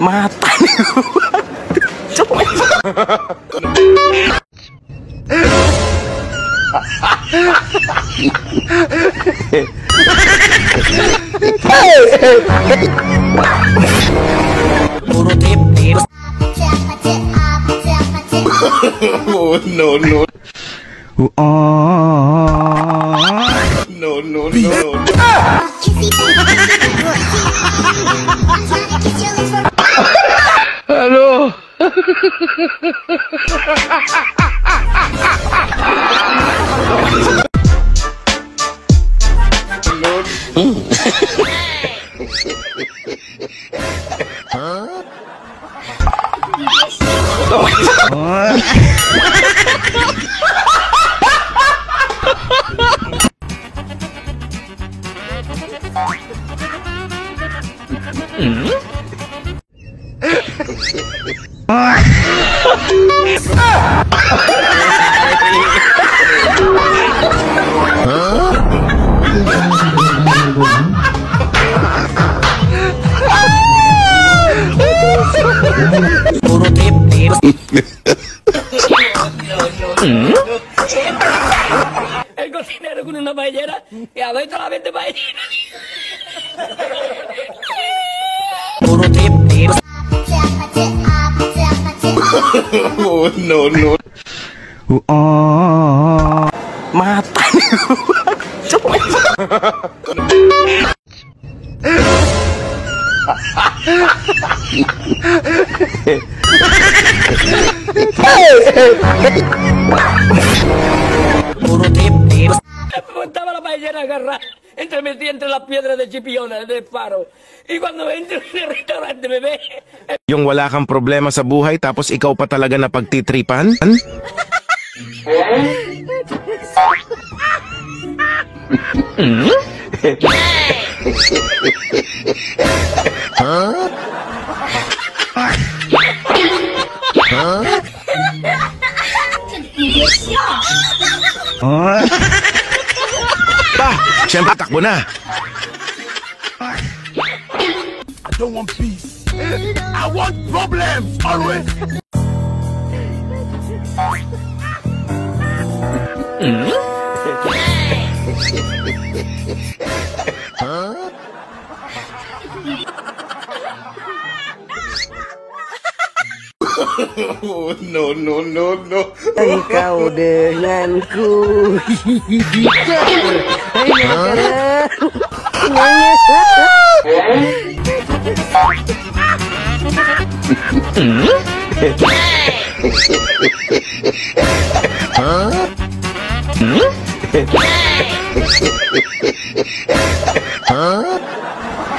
Mata niyo. Puro tip. Oh, no, no. No, no, no. Hello. Puro tip. El cocinero con una paellera y adentro la vende paellera. Puro tip. Oh, no, no. Mata niyo. Puro tip. Estaba la paellera agarrada entre las piedras de Chipiona, del faro. Y cuando entro en el restaurante me ve. Yung wala kang problema sa buhay tapos ikaw pa talaga na pagtitripan? Pa, siyempre takbo na. I don't want peace. I want problems always. Oh, no, no, no, no. Engkau denganku.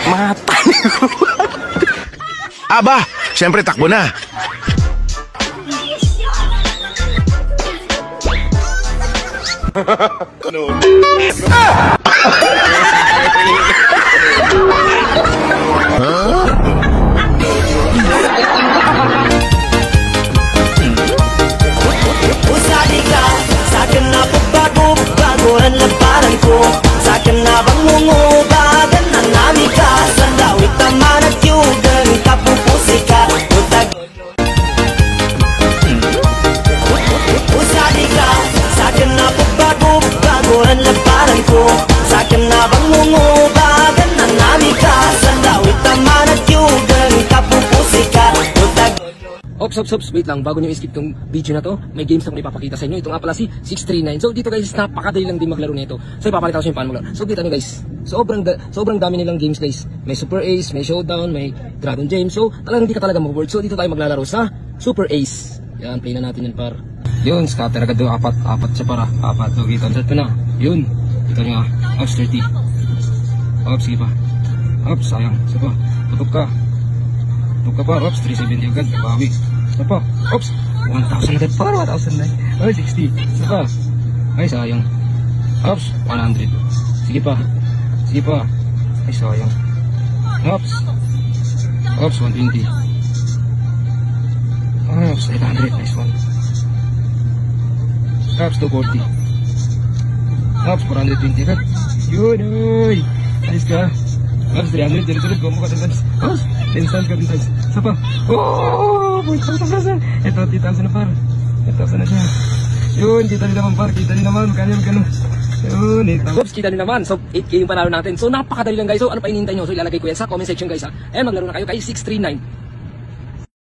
Mata niyo. Aba, siyempre takbo na. No. Usali ka, sa'kin na pagbago ang labanan ko. Sa'kin na bang mungubagan ang nami ka. Sandawit naman at yugan, kapupusi ka. Usali ka, sa'kin na pagbago ang labanan ko. Sa'kin na bang mungubagan ang nami ka. Sandawit naman at yugan, kapupusi ka. Ops, wait lang, bago nyo i-skip tong video na to, may games na akong ipapakita sa inyo. Ito nga pala si 639. So dito guys, napakadali lang din maglaro nito. So ipapakita ko sa inyo paano maglaro. So kita nyo guys, sobrang dami nilang games guys. May Super Ace, may Showdown, may Dragon James. So talagang hindi ka talaga mag-board. So dito tayo maglalaro sa Super Ace. Yan, play na natin yan par. Yun, scatter agad doon, apat siya para. Apat, so kita nyo na. Yun, kita nyo nga, Ops 30. Ops, sige pa. Ops, sayang, sige pa. Tutok ka pa, Ops, 370 agad, bawi. Isa pa, Ops, 1,000 agad pa, 1,000 na. Ay, 60, isa pa. Ay, sayang. Ops, 100. Sige pa, ay, sayang. Ops, 120. Ops, 800, nice one. Ops, 240. Ops, 420 agad. Yun, uy. Nice ka. Ops, 300, tulad-tulad, gumpo ka sa 10,000 ka, 10,000. Isa pa. Oh, 10,000. Ito, 10,000 na par. 10,000 na siya. Yun, kita din naman par. Kita din naman. Magkano. Yun, 8,000. Oops, kita din naman. So, 8K yung panalo natin. So, napakadali lang guys. So, ano pa inintay nyo? So, ilalagay ko yan sa comment section guys ha. Ayan, maglaro na kayo kay 639.